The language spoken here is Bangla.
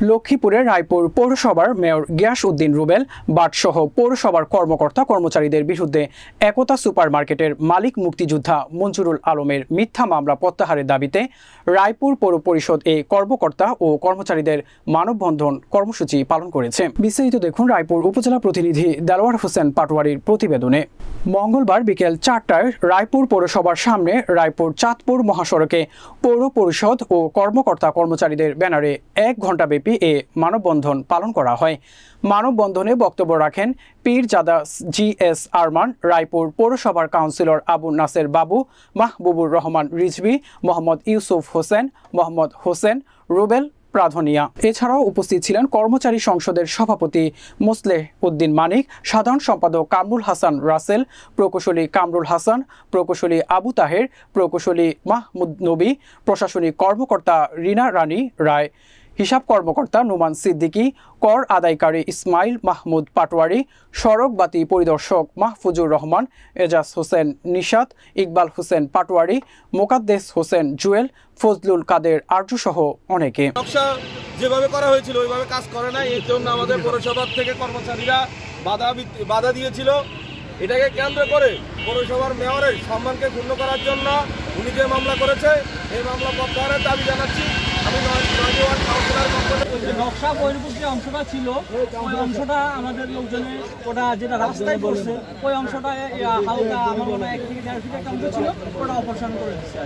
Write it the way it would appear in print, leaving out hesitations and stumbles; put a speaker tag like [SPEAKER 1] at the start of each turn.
[SPEAKER 1] লক্ষ্মীপুরের রায়পুর পৌরসভার মেয়র গিয়াস উদ্দিন রুবেল বাটসহ পৌরসভার কর্মকর্তা কর্মচারীদের বিরুদ্ধে একতা সুপার মার্কেটের মালিক মুক্তিযোদ্ধা মঞ্জুরুল আলমের মিথ্যা মামলা প্রত্যাহারের দাবিতে রায়পুর পৌর পরিষদ এই কর্মকর্তা ও কর্মচারীদের মানববন্ধন কর্মসূচি পালন করেছে। বিস্তারিত দেখুন রায়পুর উপজেলা প্রতিনিধি দেলোয়ার হোসেন পাটোয়ারির প্রতিবেদনে। মঙ্গলবার বিকেল 4টায় রায়পুর পৌরসভার সামনে রায়পুর চাঁদপুর মহাসড়কে পৌর পরিষদ ও কর্মকর্তা কর্মচারীদের ব্যানারে 1 ঘণ্টাব্যাপী এ মানববন্ধন পালন করা হয়। মানববন্ধনে বক্তব্য রাখেন পীরজাদা জিএস আরমান, রায়পুর পৌরসভার কাউন্সিলর আবু নাসের বাবু, মাহবুবুর রহমান রিজভী, মোহাম্মদ ইউসুফ হোসেন, মোহাম্মদ হোসেন, রুবেল প্রাধানিয়া। এছাড়াও উপস্থিত ছিলেন কর্মচারী সংসদের সভাপতি মোসলেহ উদ্দিন মানিক, সাধারণ সম্পাদক কামরুল হাসান রাসেল, প্রকৌশলী কামরুল হাসান, প্রকৌশলী আবু তাহের, প্রকৌশলী মাহমুদ নবী, প্রশাসনিক কর্মকর্তা রিনা রানী রায়, হিসাব কর্মকর্তা নোমান সিদ্দিকী, কর আদায়কারী ইসমাইল মাহমুদ পাটোয়ারি, সড়ক বাতি পরিদর্শক মাহফুজুর রহমান, এজাজ হোসেন নিশাত, ইকবাল হোসেন পাটোয়ারি, মোকাদ্দেস হোসেন জুয়েল, ফজলুল কাদের আরজু সহ অনেকে।
[SPEAKER 2] যেভাবে করা হয়েছিল ওইভাবে কাজ করে নাই, এর জন্য আমাদের পৌরসভা থেকে কর্মচারীরা বাধা দিয়েছিল। এটাকে কেন্দ্র করে পৌরসভার মেয়রের সম্মানকে ক্ষুণ্ণ করার জন্য উনি যে মামলা করেছে এই মামলা প্রত্যাহারের দাবি জানাচ্ছি। আমি
[SPEAKER 3] নকশা বহির্ভূত যে অংশটা ছিল ওই অংশটা আমাদের লোকজনে ওটা যেটা রাস্তায় পড়ছে ওই অংশটা হালকা আমার মনে হয় 1 থেকে 1.5 ফিট একটা অংশ ছিল ওটা অপসারণ করে দিচ্ছে।